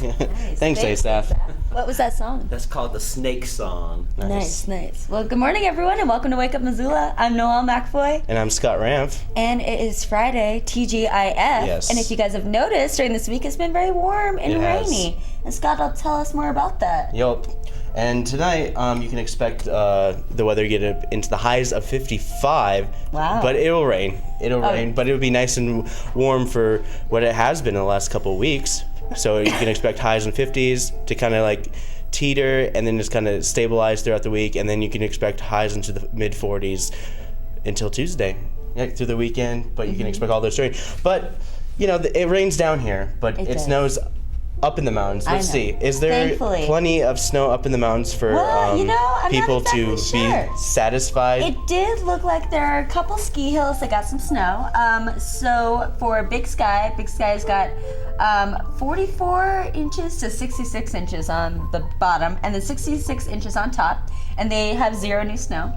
Nice. Thanks, Asaph. What was that song? That's called the Snake Song. Nice. Well, good morning, everyone, and welcome to Wake Up Missoula. I'm Noelle McFoy. And I'm Scott Ramph. And it is Friday, TGIF. Yes. And if you guys have noticed, during this week it's been very warm and rainy. And Scott will tell us more about that. Yup. And tonight, you can expect the weather to get into the highs of 55. Wow. But it'll rain. Rain. But it'll be nice and warm for what it has been in the last couple of weeks. So you can expect highs in 50s to kind of like teeter and then just kind of stabilize throughout the week. And then you can expect highs into the mid 40s until Tuesday, through the weekend. But you can expect all those rain. But, it rains down here, but it snows up in the mountains. Let's see. Is there plenty of snow up in the mountains for people to be satisfied? It did look like there are a couple ski hills that got some snow. So for Big Sky's got 44 inches to 66 inches on the bottom, and then 66 inches on top, and they have zero new snow.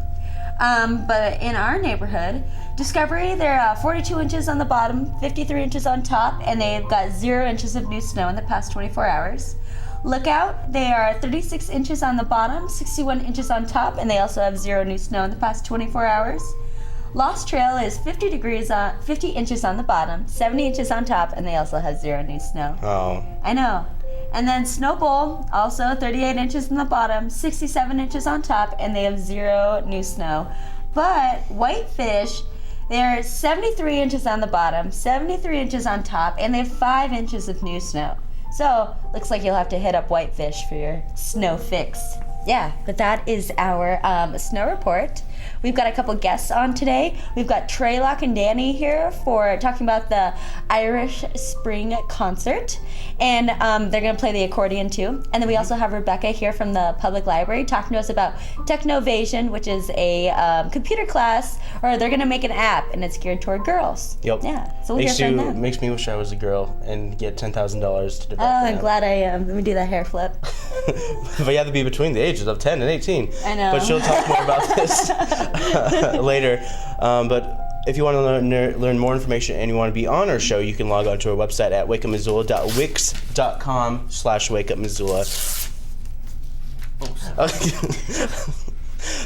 But in our neighborhood, Discovery, they're 42 inches on the bottom, 53 inches on top, and they've got 0 inches of new snow in the past 24 hours. Lookout, they are 36 inches on the bottom, 61 inches on top, and they also have 0 new snow in the past 24 hours. Lost Trail is 50 inches on the bottom, 70 inches on top, and they also have 0 new snow. Oh. I know. And then Snowbowl, also 38 inches on the bottom, 67 inches on top, and they have 0 new snow. But Whitefish, they're 73 inches on the bottom, 73 inches on top, and they have 5 inches of new snow. So, looks like you'll have to hit up Whitefish for your snow fix. Yeah, but that is our snow report. We've got a couple guests on today. We've got Traoloch and Danny here for talking about the Irish Spring Concert. And they're going to play the accordion too. And then we also have Rebecca here from the Public Library talking to us about Technovasion, which is a computer class, or they're going to make an app, and it's geared toward girls. Yep. Yeah, so we'll hear from them. Makes me wish I was a girl and get $10,000 to develop I'm glad I am. Let me do that hair flip. But you have to be between the ages of 10 and 18. I know. But she'll talk more about this later. But if you want to learn more information and you want to be on our show, you can log on to our website at wakeupmissoula.wix.com/wakeupmissoula.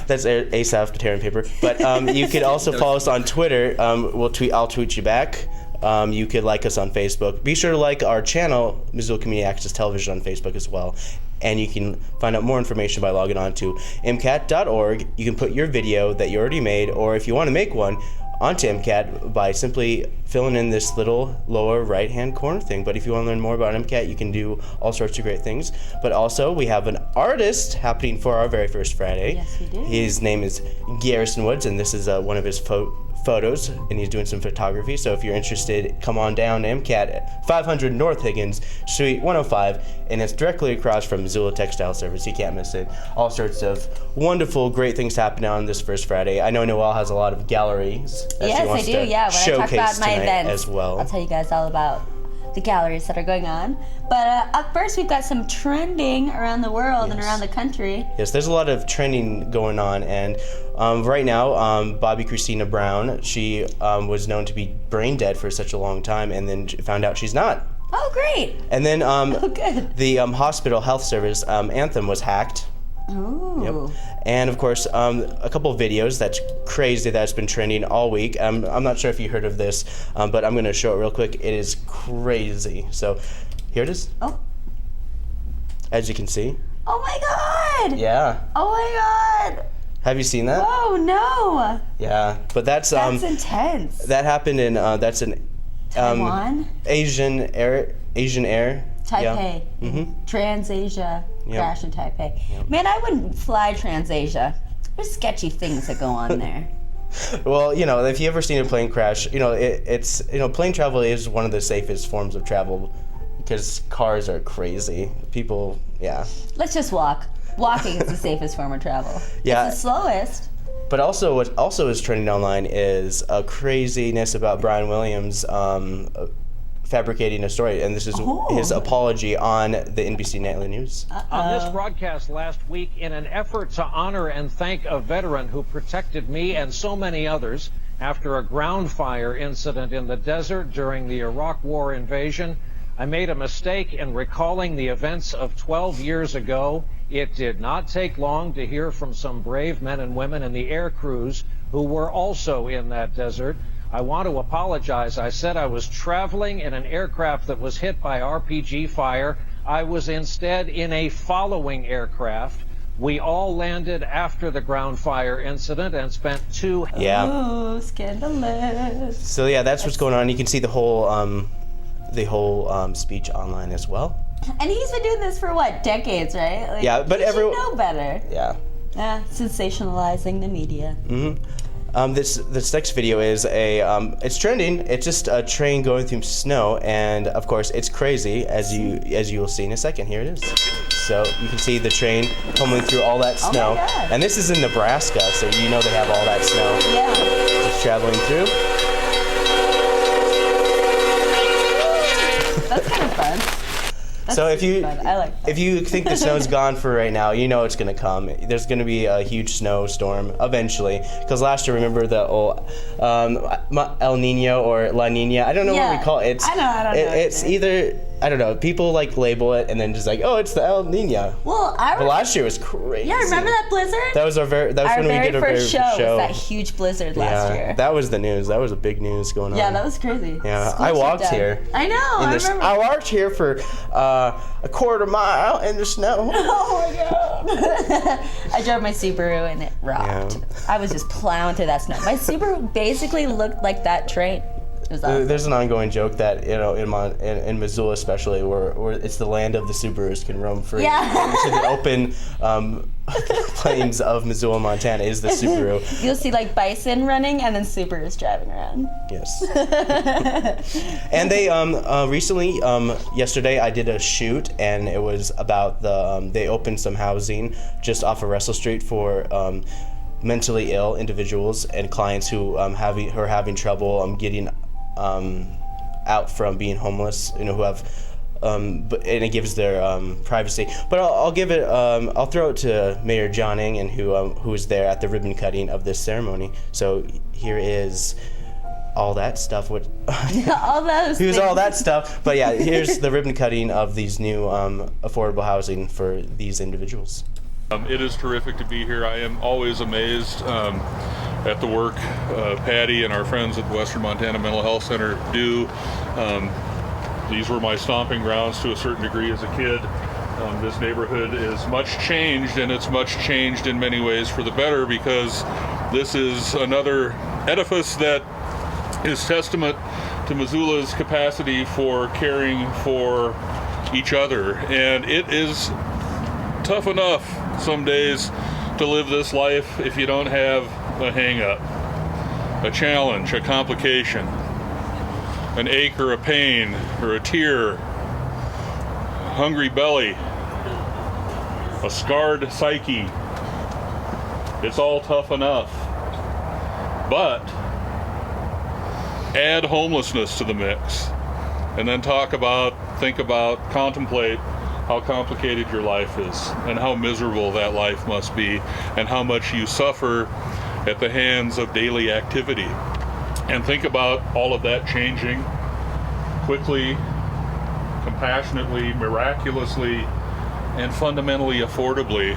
That's Asaph tearing paper. But you could also follow us on Twitter. I'll tweet you back. You could like us on Facebook. Be sure to like our channel, Missoula Community Access Television, on Facebook as well. And you can find out more information by logging on to mcat.org. You can put your video that you already made, or if you want to make one, onto MCAT by simply filling in this little lower right-hand corner thing. But if you want to learn more about MCAT, you can do all sorts of great things. But also, we have an artist happening for our very first Friday. Yes, we do. His name is Garrison Woods, and this is one of his photos, and he's doing some photography. So if you're interested, come on down to MCAT at 500 North Higgins, Suite 105, and it's directly across from Missoula Textile Service. You can't miss it. All sorts of wonderful, great things happening on this first Friday. I know Noelle has a lot of galleries that she wants I do. Yeah, when I talk about my events, as well. I'll tell you guys all about the galleries that are going on. But up first, we've got some trending around the world and around the country. Yes, there's a lot of trending going on, and right now, Bobby Christina Brown, she was known to be brain dead for such a long time, and then found out she's not. Oh, great! And then good. The hospital health service Anthem was hacked. Ooh. Yep. And of course, a couple of videos that's crazy that's been trending all week. I'm not sure if you heard of this, but I'm going to show it real quick. It is crazy. So here it is. Oh. As you can see. Oh my God! Yeah. Oh my God! Have you seen that? Oh no! Yeah, but that's intense. That happened in that's an Taiwan? Asian Air. Taipei. Yeah. Mm-hmm. TransAsia crash in Taipei. Yep. Man, I wouldn't fly TransAsia. There's sketchy things that go on there. Well, if you ever seen a plane crash, it's plane travel is one of the safest forms of travel because cars are crazy. People, yeah. Let's just walk. Walking is the safest form of travel. Yeah. It's the slowest. But also, what also is trending online is a craziness about Brian Williams fabricating a story, and this is his apology on the NBC Nightly News. On this broadcast last week, in an effort to honor and thank a veteran who protected me and so many others after a ground fire incident in the desert during the Iraq War invasion, I made a mistake in recalling the events of 12 years ago. It did not take long to hear from some brave men and women in the air crews who were also in that desert. I want to apologize. I said I was traveling in an aircraft that was hit by RPG fire. I was instead in a following aircraft. We all landed after the ground fire incident and spent 2. Yeah. Oh, scandalous. So yeah, that's what's going on. You can see the whole speech online as well. And he's been doing this for what, decades, right? Like, Yeah, but he should everyone know better. Yeah. Sensationalizing the media. This next video is it's trending. It's just a train going through snow, and of course it's crazy, as you will see in a second. Here it is. So you can see the train tumbling through all that snow, Oh my God. and this is in Nebraska, so you know they have all that snow Yeah. just traveling through. That's kind of fun. So if you fun. I like that. if you think the snow's gone for right now, you know it's gonna come. There's gonna be a huge snowstorm eventually. Because last year, remember the old El Nino or La Nina? I don't know what Yeah. we call it. I don't know It's either, I don't know. People like label it and then just like, oh, it's the El Nino. Well, But last year was crazy. yeah, remember that blizzard? That was our when we did our first show. Was show. that huge blizzard last Yeah, year. that was the news. That was a big news going on. Yeah, that was crazy. Yeah, Schools I shut walked down. here. I know. I remember. I walked here for a quarter mile in the snow. Oh my god! I drove my Subaru and it rocked. Yeah. I was just plowing through that snow. My Subaru basically looked like that train. It was awesome. There's an ongoing joke that in Missoula especially, where it's the land of the Subarus can roam free. Yeah. Into the open plains of Missoula, Montana is the Subaru. You'll see like bison running and then Subarus driving around. Yes. And they recently, yesterday, I did a shoot, and it was about they opened some housing just off of Russell Street for mentally ill individuals and clients who are having trouble getting out from being homeless. Who have. And it gives their privacy. But I'll give it. I'll throw it to Mayor John Engen, who was there at the ribbon cutting of this ceremony. So here is all that stuff. Here's all that stuff. But yeah, here's the ribbon cutting of these new affordable housing for these individuals. It is terrific to be here. I am always amazed at the work Patty and our friends at the Western Montana Mental Health Center do. These were my stomping grounds to a certain degree as a kid. This neighborhood is much changed, and it's much changed in many ways for the better, because this is another edifice that is testament to Missoula's capacity for caring for each other. And it is tough enough some days to live this life if you don't have a hang-up, a challenge, a complication, an ache or a pain or a tear, hungry belly, a scarred psyche. It's all tough enough. But add homelessness to the mix, and then think about, contemplate how complicated your life is and how miserable that life must be and how much you suffer at the hands of daily activity. And think about all of that changing quickly, compassionately, miraculously, and fundamentally affordably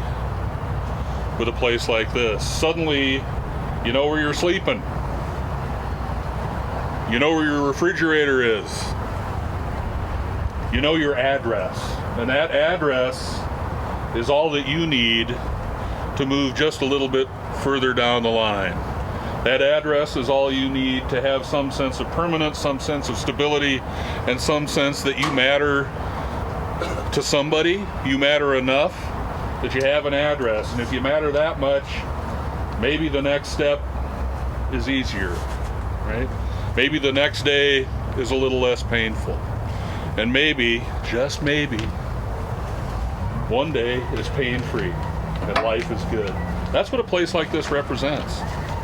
with a place like this. Suddenly, you know where you're sleeping. You know where your refrigerator is. You know your address. And that address is all that you need to move just a little bit further down the line. That address is all you need to have some sense of permanence, some sense of stability, and some sense that you matter to somebody. You matter enough that you have an address. And if you matter that much, maybe the next step is easier, right? Maybe the next day is a little less painful. And maybe, just maybe, one day is pain-free and life is good. That's what a place like this represents,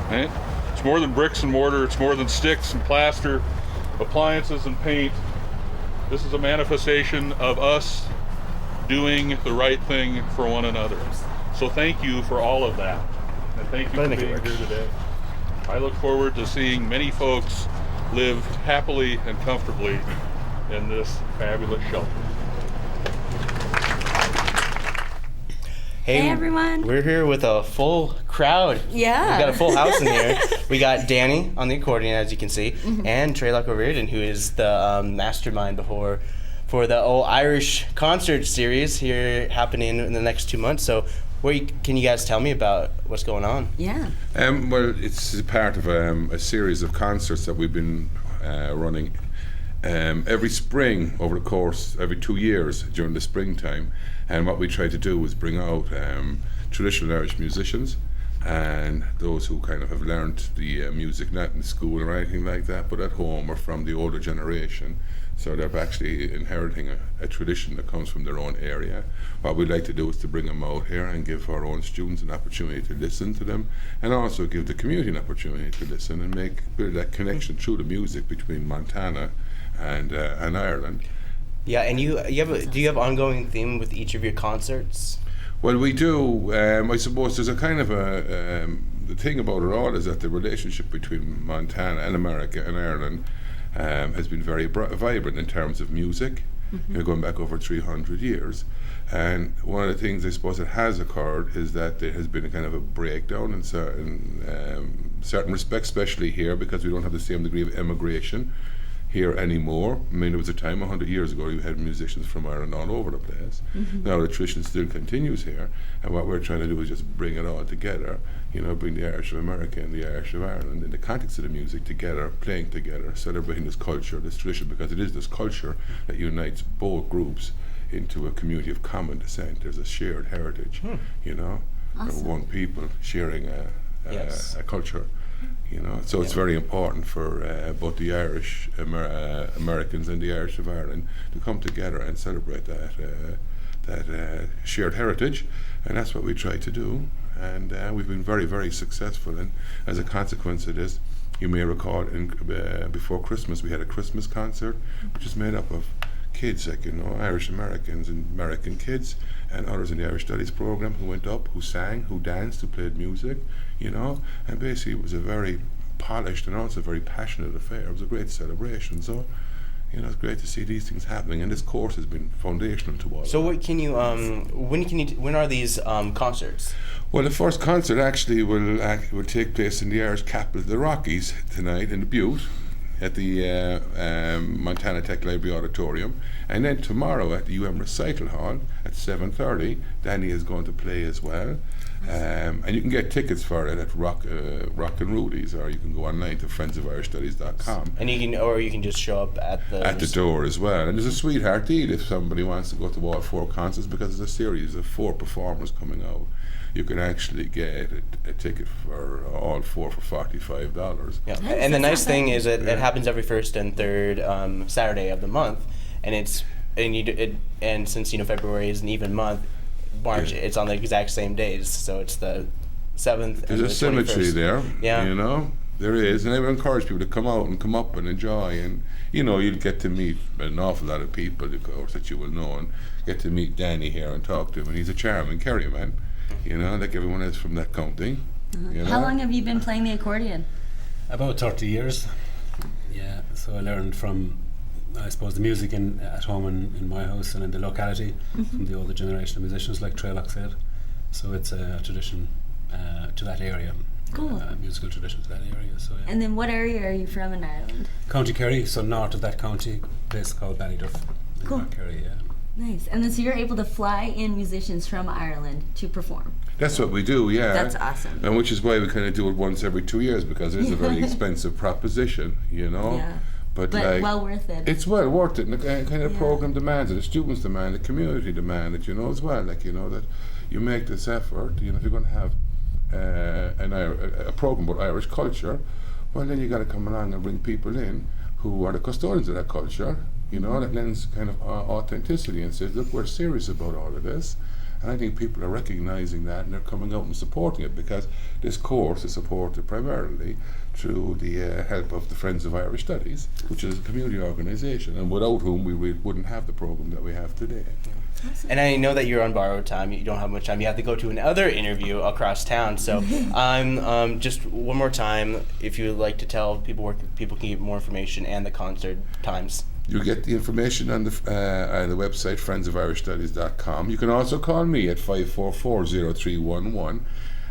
right? It's more than bricks and mortar. It's more than sticks and plaster, appliances and paint. This is a manifestation of us doing the right thing for one another. So thank you for all of that. And thank you for being here today. I look forward to seeing many folks live happily and comfortably in this fabulous shelter. Hey, everyone. We're here with a full crowd. Yeah. We got a full house in here. We got Danny on the accordion, as you can see, and Traoloch Riordain, who is the mastermind for the Irish concert series here happening in the next 2 months. So can you guys tell me about what's going on? Yeah. Well, it's part of a series of concerts that we've been running every spring over the course, every 2 years during the springtime. And what we try to do is bring out traditional Irish musicians and those who kind of have learned the music, not in school or anything like that, but at home or from the older generation. So they're actually inheriting a tradition that comes from their own area. What we'd like to do is to bring them out here and give our own students an opportunity to listen to them, and also give the community an opportunity to listen and build that connection through the music between Montana and Ireland. Yeah, and do you have ongoing theme with each of your concerts? Well, we do. I suppose there's a kind of the thing about it all is that the relationship between Montana and America and Ireland has been very vibrant in terms of music, going back over 300 years. And one of the things I suppose that has occurred is that there has been a kind of a breakdown in certain respects, especially here, because we don't have the same degree of emigration here anymore. I mean, there was a time 100 years ago you had musicians from Ireland all over the place. Now the tradition still continues here, and what we're trying to do is just bring it all together, bring the Irish of America and the Irish of Ireland in the context of the music together, playing together, celebrating this culture, this tradition, because it is this culture that unites both groups into a community of common descent. There's a shared heritage, Awesome. one people sharing a culture. So it's Yeah. very important for both the Irish Americans and the Irish of Ireland to come together and celebrate that shared heritage, and that's what we try to do. And we've been very, very successful. And as a consequence of this, you may recall before Christmas we had a Christmas concert, which is made up of kids, Irish Americans and American kids, and others in the Irish Studies program who went up, who sang, who danced, who played music, and basically it was a very polished and also very passionate affair. It was a great celebration. So, it's great to see these things happening, and this course has been foundational to all. So of what can you when are these concerts? Well, the first concert actually will take place in the Irish capital of the Rockies tonight in the Butte, at the Montana Tech Library Auditorium, and then tomorrow at the Recital Hall at 7:30. Danny is going to play as well, and you can get tickets for it at Rock and Rudy's, or you can go online to friendsofirishstudies.com. And you can just show up at the door as well. And there's a sweetheart deal if somebody wants to go to all 4 concerts, because there's a series of 4 performers coming out. You can actually get a ticket for all 4 for $45. Yeah, and the nice thing is that it happens every first and third Saturday of the month, and since February is an even month, March it's on the exact same days, so it's the 7th. There's and a the symmetry 21st. there. Yeah. There is, and I would encourage people to come out and come up and enjoy, and you'll get to meet an awful lot of people, of course, that you will know, and get to meet Danny here and talk to him, and he's a charming Kerry man. Like everyone else from that county. How long have you been playing the accordion? About 30 years. Yeah, so I learned from, I suppose, the music at home in my house and in the locality from the older generation of musicians, like Traoloch said. So it's a tradition to that area. Cool. Musical tradition to that area. So yeah. And then what area are you from in Ireland? County Kerry, so north of that county, a place called Ballyduff. in Cool. Kerry, yeah. Nice. And then so you're able to fly in musicians from Ireland to perform. That's what we do, yeah. That's awesome. And which is why we kind of do it once every 2 years, because it is a very expensive proposition, Yeah. But well worth it. It's well worth it, and the kind of Yeah. program demands it, the students demand it, the community demand it, as well. That you make this effort. If you're going to have a program about Irish culture, well, then you got to come along and bring people in who are the custodians of that culture. That lends kind of authenticity and says, look, we're serious about all of this. And I think people are recognizing that, and they're coming out and supporting it, because this course is supported primarily through the help of the Friends of Irish Studies, which is a community organisation, and without whom we wouldn't have the program that we have today. And I know that you're on borrowed time. You don't have much time. You have to go to another interview across town. So I'm just one more time, if you would like to tell people where people can get more information and the concert times. You'll get the information on the website, friendsofirishstudies.com. You can also call me at 544-0311,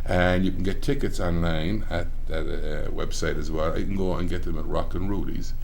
and you can get tickets online at that website as well. You can go and get them at Rockin' Rudy's.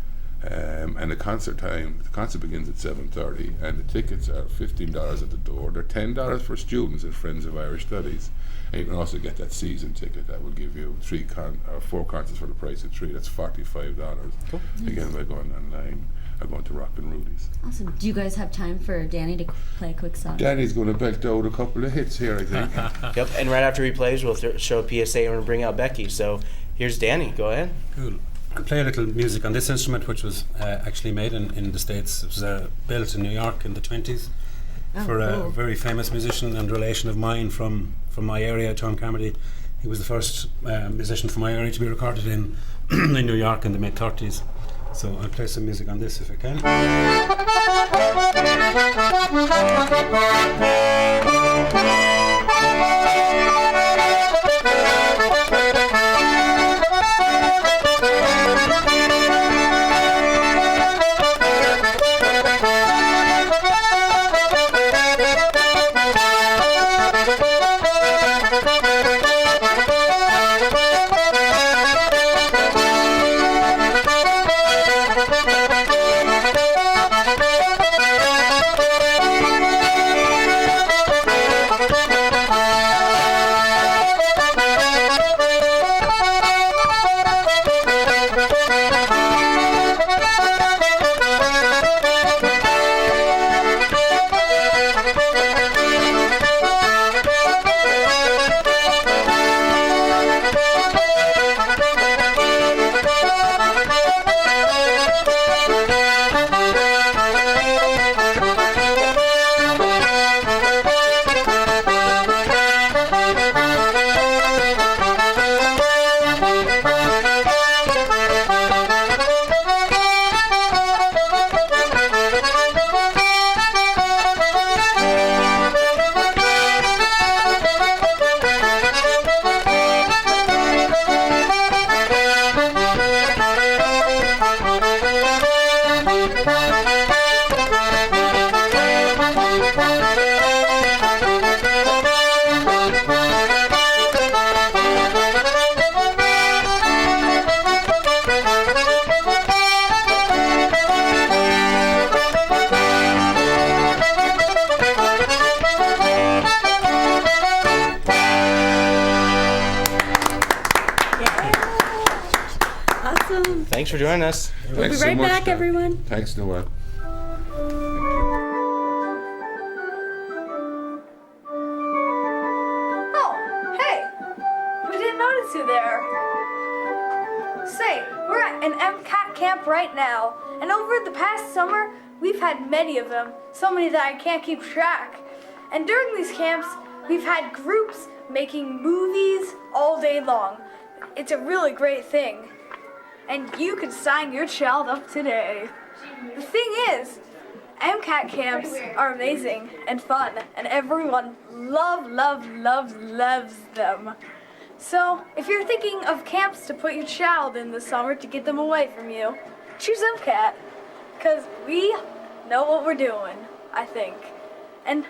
And the concert begins at 7:30, and the tickets are $15 at the door. They're $10 for students at Friends of Irish Studies. And you can also get that season ticket that will give you 4 concerts for the price of 3. That's $45. Cool. Again, by going online or going to Rockin' Rudy's. Awesome. Do you guys have time for Danny to play a quick song? Danny's going to belt out a couple of hits here, I think. Yep, and right after he plays, we'll show a PSA and we'll bring out Becky. So here's Danny. Go ahead. Cool. I'll play a little music on this instrument, which was actually made in the States. It was built in New York in the 1920s for a very famous musician and relation of mine from my area, Tom Carmody. He was the first musician from my area to be recorded in in New York in the mid-30s. So I'll play some music on this if I can. Thanks for joining us. We'll be right back, everyone. Thanks, Noah. Oh, hey! We didn't notice you there. Say, we're at an MCAT camp right now, and over the past summer, we've had many of them, so many that I can't keep track. And during these camps, we've had groups making movies all day long. It's a really great thing. And you can sign your child up today. The thing is, MCAT camps are amazing and fun, and everyone loves them. So, if you're thinking of camps to put your child in this summer to get them away from you, choose MCAT, because we know what we're doing, I think. And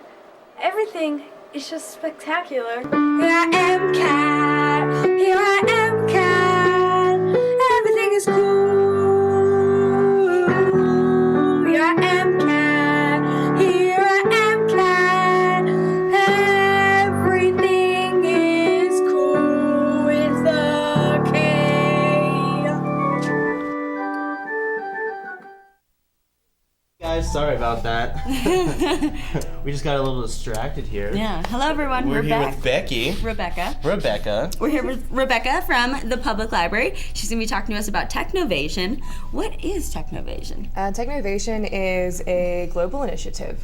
everything is just spectacular. Here I am, cat. Here I am, cat. Everything is cool. Here I am, cat. Here I am, cat. Everything is cool with a K. Guys, sorry about that. We just got a little distracted here. Yeah. Hello, everyone. We're here back. with Becky. Rebecca. We're here with Rebecca from the Public Library. She's going to be talking to us about Technovation. What is Technovation? Technovation is a global initiative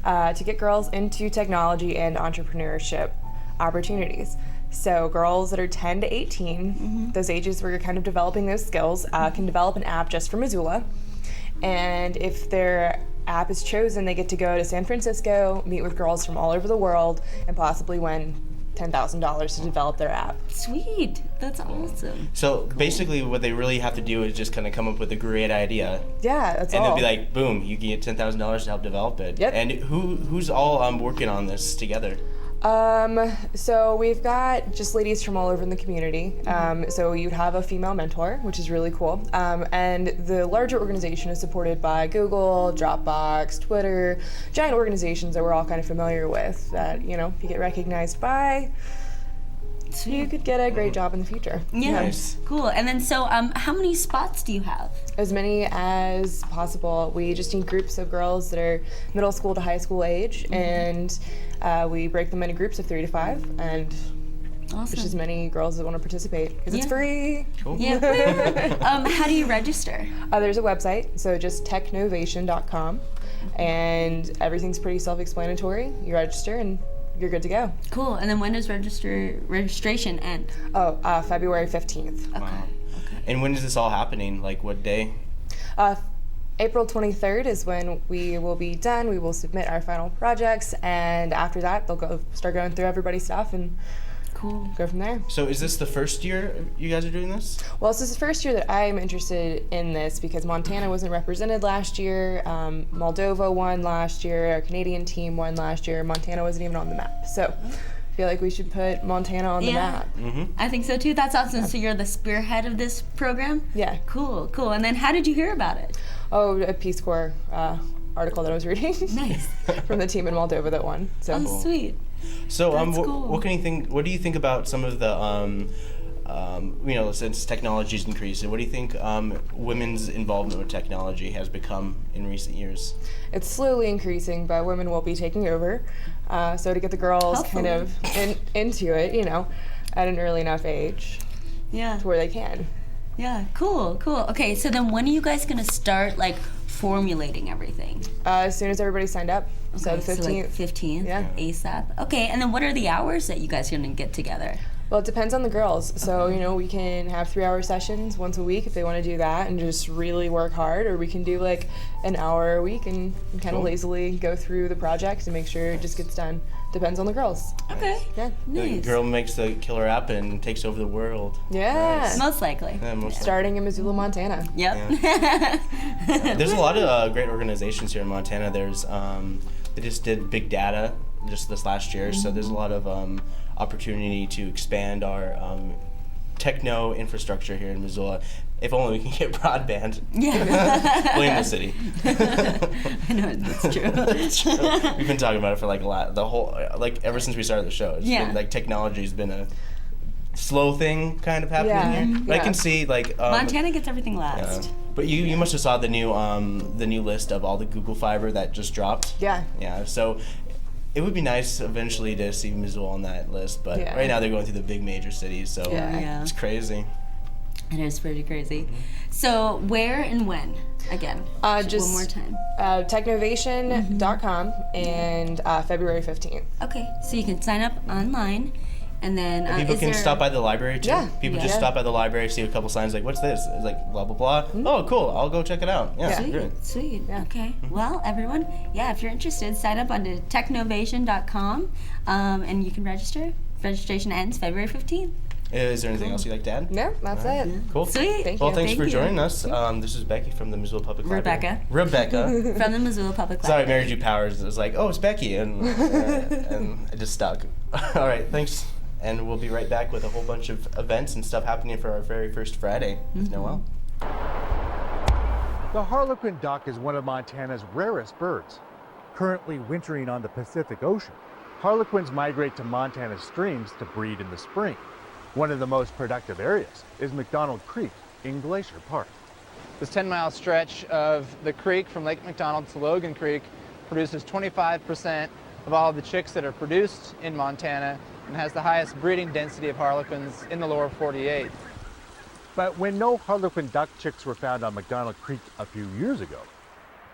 to get girls into technology and entrepreneurship opportunities. So girls that are 10 to 18, those ages where you're kind of developing those skills, can develop an app just for Missoula. And if their app is chosen, they get to go to San Francisco, meet with girls from all over the world, and possibly win $10,000 to develop their app. Sweet. That's awesome. So basically, what they really have to do is just kind of come up with a great idea, Yeah, that's and all. they'll be like, boom, you can get $10,000 to help develop it. Yep. And who's all working on this together? So we've got just ladies from all over in the community. So you'd have a female mentor, which is really cool. And the larger organization is supported by Google, Dropbox, Twitter, giant organizations that we're all kind of familiar with that, you know, if you get recognized by, you could get a great job in the future. Yeah. Nice. Cool. And then so how many spots do you have? As many as possible. We just need groups of girls that are middle school to high school age, and we break them into groups of 3 to 5, and Awesome. just as many girls that want to participate because it's Yeah. free. Cool. Yeah. How do you register? There's a website, so just technovation.com, and everything's pretty self-explanatory. You register and you're good to go. Cool. And then when does registration end? February 15th. Wow. And when is this all happening? Like what day? April 23rd is when we will be done. We will submit our final projects, and after that, they'll start going through everybody's stuff and Cool. go from there. So is this the first year you guys are doing this? Well, this is the first year that I'm interested in this because Montana wasn't represented last year. Moldova won last year. Our Canadian team won last year. Montana wasn't even on the map. So I feel like we should put Montana on the map. I think so too. That's awesome. So you're the spearhead of this program? Yeah. Cool, cool. And then how did you hear about it? Oh, a Peace Corps article that I was reading. Nice. From the team in Moldova that won. So. Oh, sweet. So That's cool. what can you think? What do you think about some of the since technology's increased, what do you think women's involvement with technology has become in recent years? It's slowly increasing, but women will be taking over. So to get the girls kind of into it, you know, at an early enough age Yeah. to where they can. Yeah. Cool. Cool. Okay. So then, when are you guys gonna start like formulating everything? As soon as everybody signed up. So the Okay, 15th. like 15th. Yeah. ASAP. Okay. And then, what are the hours that you guys are gonna get together? Well, it depends on the girls. So, you know, we can have 3-hour sessions once a week if they want to do that and just really work hard, or we can do like an hour a week and kind of lazily go through the project and make sure it just gets done. Depends on the girls. Okay. Yeah. The Nice. girl makes the killer app and takes over the world. Yeah. Most likely. Yeah, most Starting in Missoula, Montana. Yep. There's a lot of great organizations here in Montana. There's they just did big data just this last year, so there's a lot of opportunity to expand our techno infrastructure here in Missoula. If only we can get broadband. Yeah. Blame the city. I know that's true. We've been talking about it for like ever since we started the show. It's Yeah. been, like technology's been a slow thing kind of happening Yeah. here. But I Yeah. can see like Montana gets everything last. But you must have saw the new list of all the Google Fiber that just dropped. Yeah. Yeah. So it would be nice eventually to see Missoula on that list, but Yeah. right now they're going through the big major cities, so Yeah. it's crazy. It is pretty crazy. So where and when? Again, Just one more time. Technovation.com and February 15th. Okay, so you can sign up online, and then People is can there- stop by the library too. Yeah. People Yeah. just stop by the library, see a couple signs like, "What's this?" It's like blah blah blah. Oh, cool! I'll go check it out. Yeah, Yeah. great. Sweet. Yeah. Okay. Well, everyone, if you're interested, sign up onto technovation.com, and you can register. Registration ends February 15th. Is there anything else you'd like to add? No, that's it. Cool. Sweet. Thank Well, you. thanks Thank for you. joining us. This is Becky from the Missoula Public Library. Rebecca. Rebecca. From the Missoula Public Sorry, Library. Mary Ju Powers. It was like, oh, it's Becky, and it just stuck. All right, thanks. And we'll be right back with a whole bunch of events and stuff happening for our very first Friday with Noelle. The harlequin duck is one of Montana's rarest birds. Currently wintering on the Pacific Ocean, harlequins migrate to Montana's streams to breed in the spring. One of the most productive areas is McDonald Creek in Glacier Park. This 10-mile stretch of the creek from Lake McDonald to Logan Creek produces 25% of all of the chicks that are produced in Montana and has the highest breeding density of harlequins in the lower 48. But when no harlequin duck chicks were found on McDonald Creek a few years ago,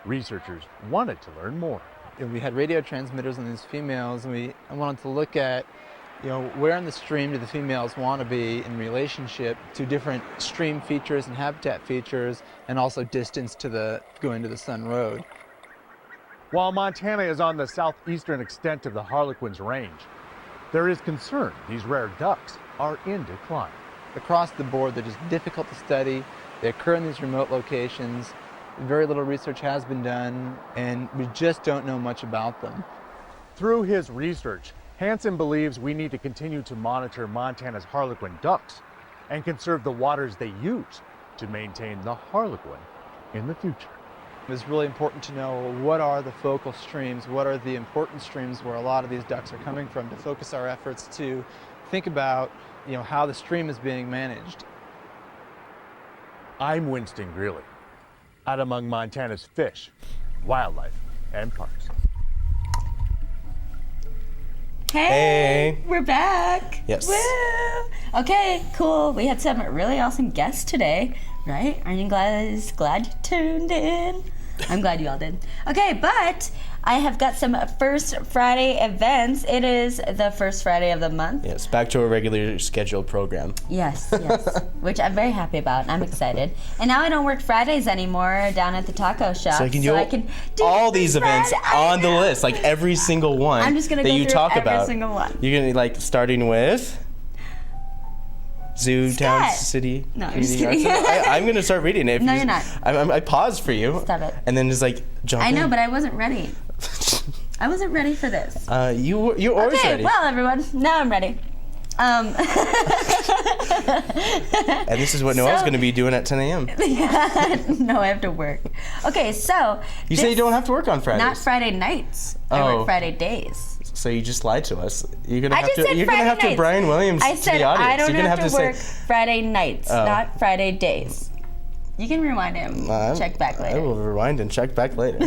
researchers wanted to learn more. We had radio transmitters on these females, and I wanted to look at, where in the stream do the females want to be in relationship to different stream features and habitat features, and also distance to going to the Sun Road. While Montana is on the southeastern extent of the harlequin's range, There is concern these rare ducks are in decline. Across the board, they're just difficult to study. They occur in these remote locations. Very little research has been done, and we just don't know much about them. Through his research, Hansen believes we need to continue to monitor Montana's harlequin ducks and conserve the waters they use to maintain the harlequin in the future. It's really important to know what are the focal streams, what are the important streams where a lot of these ducks are coming from, to focus our efforts to think about how the stream is being managed. I'm Winston Greeley, out among Montana's fish, wildlife, and parks. Hey, we're back. Yes. Woo! Okay, cool. We had some really awesome guests today, right? Aren't you glad you tuned in? I'm glad you all did. Okay, but I have got some First Friday events. It is the first Friday of the month. Yes, back to a regular scheduled program. Yes, which I'm very happy about, and I'm excited. And now I don't work Fridays anymore down at the taco shop. So I can do all these events on the list, like every single one I'm just gonna that go you through talk every about. single one. You're going to, like, starting with Zoo, Town, City, No, I'm just Community kidding. Arts. I'm going to start reading it. If No, you you're not. I paused for you. Stop it. And then just, like, jump I know, in. but I wasn't ready. I wasn't ready for this. You're always Okay, ready. well, everyone, now I'm ready. And this is what Noelle's going to be doing at 10 a.m. No, I have to work. Okay, so You say you don't have to work on Fridays. Not Friday nights. I Oh. work Friday days. So you just lied to us. You're gonna I have just to. said You're Friday gonna have to nights. Brian Williams I to said the audience. I don't You're gonna have to work say, Friday nights, Oh. not Friday days. You can rewind it and check back I later. will rewind and check back later.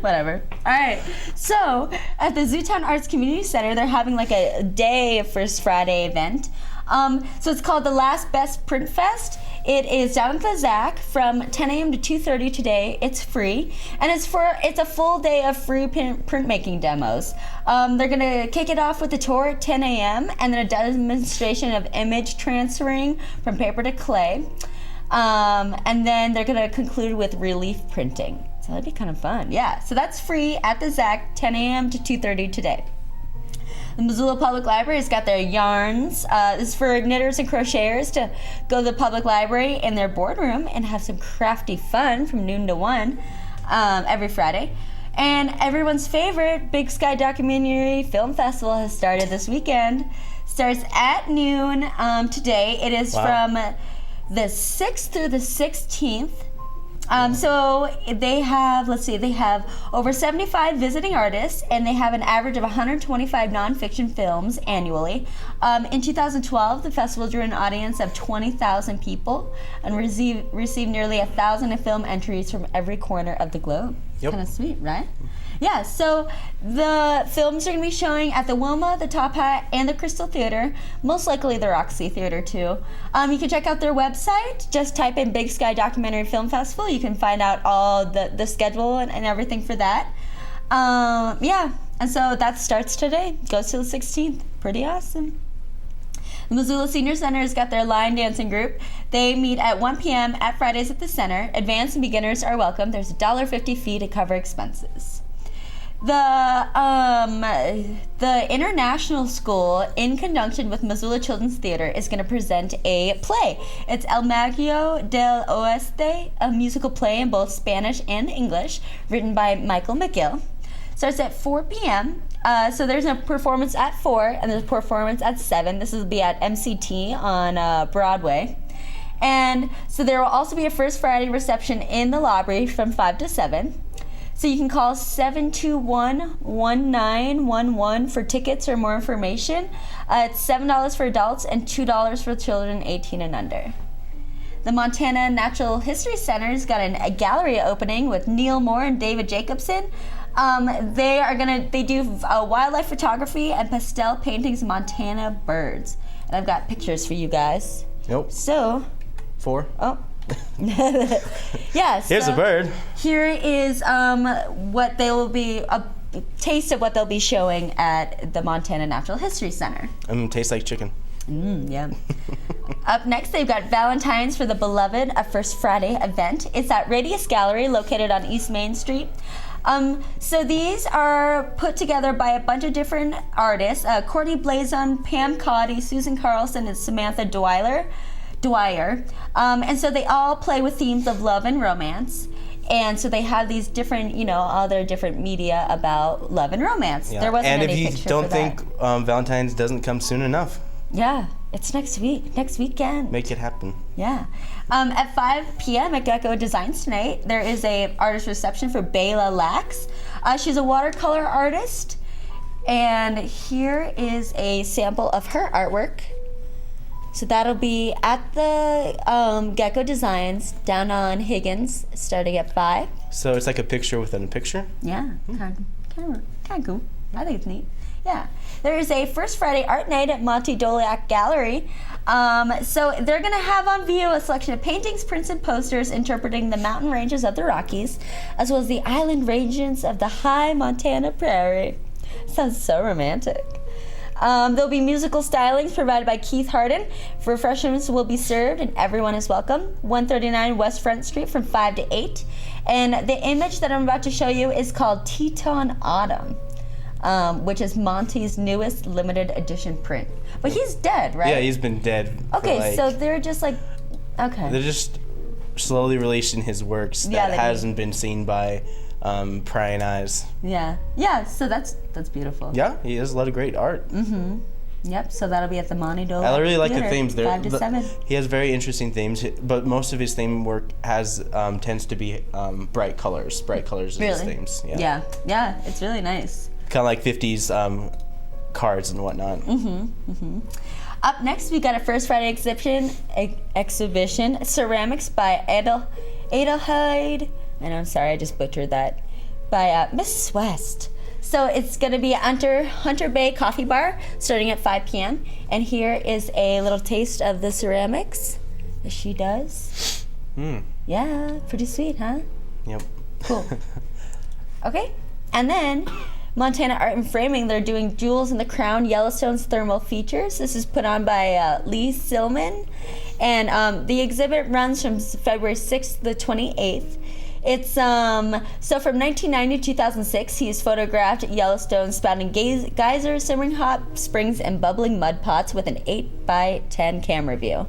Whatever. All right. So at the Zootown Arts Community Center, they're having like a day of First Friday event. So it's called the Last Best Print Fest. It is down at the ZAC from 10 a.m. to 2:30 today. It's free, and it's a full day of free printmaking demos. They're gonna kick it off with a tour at 10 a.m. and then a demonstration of image transferring from paper to clay. And then they're gonna conclude with relief printing. So that'd be kind of fun. Yeah. So that's free at the ZAC, 10 a.m. to 2:30 today. The Missoula Public Library has got their yarns. This is for knitters and crocheters to go to the public library in their boardroom and have some crafty fun from noon to 1 every Friday. And everyone's favorite Big Sky Documentary Film Festival has started this weekend. Starts at noon today. It is from the 6th through the 16th. So they have, they have over 75 visiting artists, and they have an average of 125 nonfiction films annually. In 2012, the festival drew an audience of 20,000 people and received nearly 1,000 film entries from every corner of the globe. Yep. Kind of sweet, right? Yeah, so the films are going to be showing at the Wilma, the Top Hat, and the Crystal Theater, most likely the Roxy Theater too. You can check out their website. Just type in Big Sky Documentary Film Festival. You can find out all the schedule and everything for that. Yeah, and so that starts today. Goes to the 16th. Pretty awesome. The Missoula Senior Center has got their line dancing group. They meet at 1 p.m. at Fridays at the center. Advanced and beginners are welcome. There's a $1.50 fee to cover expenses. The International School, in conjunction with Missoula Children's Theater, is going to present a play. It's El Mago del Oeste, a musical play in both Spanish and English, written by Michael McGill. Starts at 4 p.m. So there's a performance at 4, and there's a performance at 7. This will be at MCT on Broadway. And so there will also be a First Friday reception in the lobby from 5 to 7. So you can call 721-1911 for tickets or more information. It's $7 for adults and $2 for children 18 and under. The Montana Natural History Center's got a gallery opening with Neil Moore and David Jacobson. They do wildlife photography and pastel paintings of Montana birds. And I've got pictures for you guys. Nope. So. 4. Oh. Yes. Here's a bird. Here is what they will be, a taste of what they'll be showing at the Montana Natural History Center. Tastes like chicken. Yeah. Up next, they've got Valentine's for the Beloved, a First Friday event. It's at Radius Gallery, located on East Main Street. So these are put together by a bunch of different artists, Courtney Blazon, Pam Cotty, Susan Carlson, and Samantha Dwyer. And so they all play with themes of love and romance. And so they have these different, all their different media about love and romance. Yeah. There wasn't and any if you picture don't for think Valentine's doesn't come soon enough, yeah, it's next weekend. make it happen. Yeah. At 5 p.m. at Gecko Designs tonight, there is a artist reception for Bayla Lax. She's a watercolor artist, and here is a sample of her artwork. So that'll be at the Gecko Designs down on Higgins, starting at 5. So it's like a picture within a picture? Yeah, kind of cool. I think it's neat. Yeah. There is a First Friday art night at Monty Doliak Gallery. So they're going to have on view a selection of paintings, prints, and posters interpreting the mountain ranges of the Rockies, as well as the island ranges of the high Montana prairie. Sounds so romantic. There'll be musical stylings provided by Keith Harden. Refreshments will be served and everyone is welcome. 139 West Front Street from 5 to 8. And the image that I'm about to show you is called Teton Autumn, which is Monty's newest limited edition print. But he's dead, right? Yeah, he's been dead. Okay, so they're just like, okay. They're just slowly releasing his works that hasn't been seen by prying eyes. Yeah, so that's beautiful. Yeah, he has a lot of great art. Mm-hmm. Yep, so that'll be at the Monty Doliak I really like Theater, the themes there. 5 to 7. He has very interesting themes, but most of his theme work tends to be bright colors. Bright colors Really? is his themes. Yeah, it's really nice. Kind of like 50s cards and whatnot. Up next, we got a First Friday exhibition, Ceramics by Adelheid. And I'm sorry, I just butchered that. By Mrs. West. So it's going to be at Hunter Bay Coffee Bar, starting at 5 p.m. And here is a little taste of the ceramics that she does. Yeah, pretty sweet, huh? Yep. Cool. Okay, and then Montana Art and Framing, they're doing Jewels in the Crown, Yellowstone's Thermal Features. This is put on by Lee Silman. And the exhibit runs from February 6th to the 28th. It's, so from 1990 to 2006, he's photographed Yellowstone spouting geysers, simmering hot springs, and bubbling mud pots with an 8x10 camera view.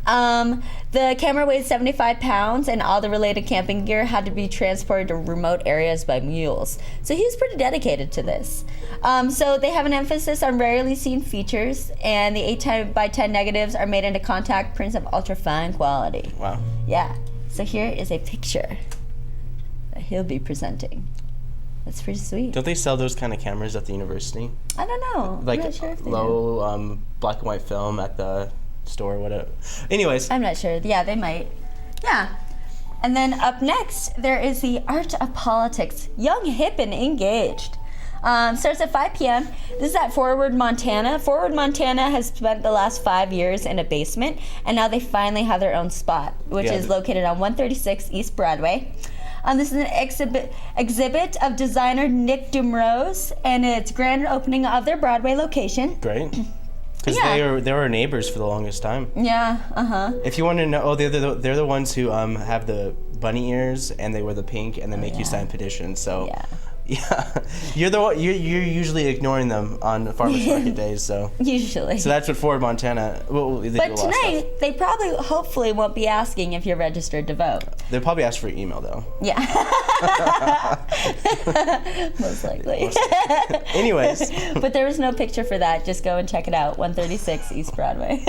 The camera weighs 75 pounds, and all the related camping gear had to be transported to remote areas by mules. So he was pretty dedicated to this. So they have an emphasis on rarely seen features, and the 8x10 negatives are made into contact prints of ultra fine quality. Wow. Yeah. So here is a picture that he'll be presenting. That's pretty sweet. Don't they sell those kind of cameras at the university? I don't know. Like I'm not sure if they low black and white film at the store or whatever. Anyways. I'm not sure. Yeah, they might. Yeah. And then up next, there is the Art of Politics, Young, Hip, and Engaged. Starts at 5 p.m. This is at Forward, Montana. Forward, Montana has spent the last 5 years in a basement, and now they finally have their own spot, which is located on 136 East Broadway. This is an exhibit of designer Nick Dumrose, and it's grand opening of their Broadway location. Great. Because they were neighbors for the longest time. Yeah, If you want to know, they're the ones who have the bunny ears, and they wear the pink, and they make you sign petitions. So yeah, you're the one. You're usually ignoring them on farmers market days. So usually. So that's what Forward, Montana. Well, they but do a lot of tonight stuff. they probably, hopefully, won't be asking if you're registered to vote. They'll probably ask for your email though. Yeah. Most likely. Anyways. But there was no picture for that. Just go and check it out. 136 East Broadway.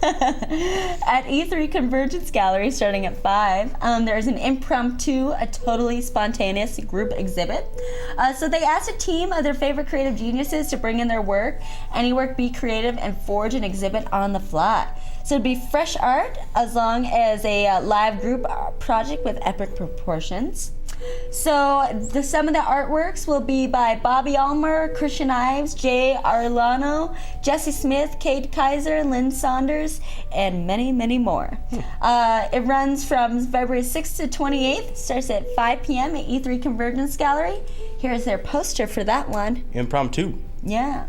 At E3 Convergence Gallery, starting at 5, there's an impromptu, a totally spontaneous group exhibit. So they asked a team of their favorite creative geniuses to bring in their work, any work be creative, and forge an exhibit on the fly. So it'd be fresh art as long as a live group project with epic proportions. So some of the artworks will be by Bobby Ulmer, Christian Ives, Jay Arlano, Jesse Smith, Kate Kaiser, Lynn Saunders, and many, many more. It runs from February 6th to 28th, starts at 5 p.m. at E3 Convergence Gallery. Here's their poster for that one. Impromptu. Yeah.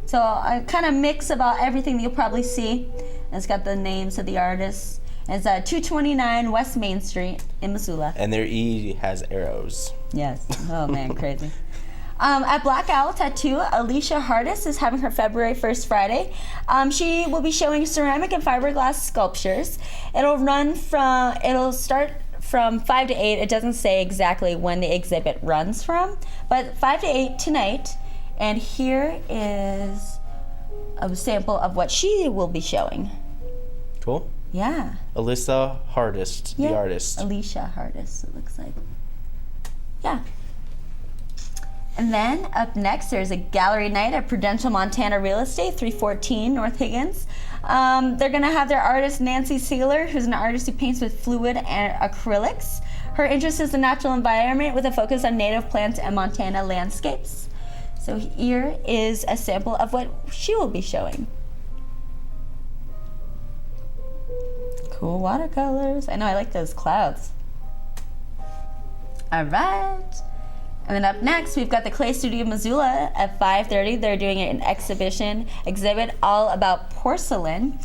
So a kind of mix about everything that you'll probably see. And it's got the names of the artists. It's 229 West Main Street in Missoula. And their E has arrows. Yes. Oh man, crazy. At Black Owl Tattoo, Alicia Hardis is having her February 1st Friday. She will be showing ceramic and fiberglass sculptures. It'll start from 5 to 8. It doesn't say exactly when the exhibit runs from, but 5 to 8 tonight. And here is a sample of what she will be showing. Cool. Yeah. Alyssa Hardist, the artist. Alicia Hardis, it looks like. Yeah. And then up next, there's a gallery night at Prudential Montana Real Estate, 314 North Higgins. They're going to have their artist Nancy Sealer, who's an artist who paints with fluid and acrylics. Her interest is the natural environment with a focus on native plants and Montana landscapes. So here is a sample of what she will be showing. Cool watercolors. I know, I like those clouds. All right. And then up next, we've got the Clay Studio Missoula at 5:30. They're doing an exhibit all about porcelain.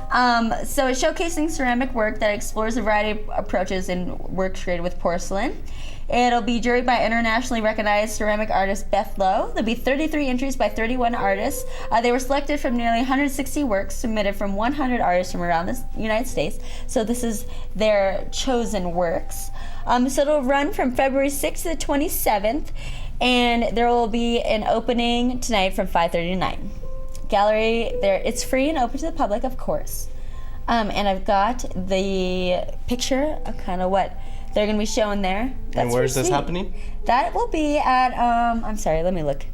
So it's showcasing ceramic work that explores a variety of approaches in work created with porcelain. It'll be juried by internationally recognized ceramic artist Beth Lowe. There'll be 33 entries by 31 artists. They were selected from nearly 160 works submitted from 100 artists from around the United States. So this is their chosen works. So it'll run from February 6th to the 27th, and there will be an opening tonight from 5:30 to 9. Gallery there, it's free and open to the public, of course. And I've got the picture of kind of what they're going to be showing there. That's and where is this sweet. happening? That will be at, I'm sorry, let me look.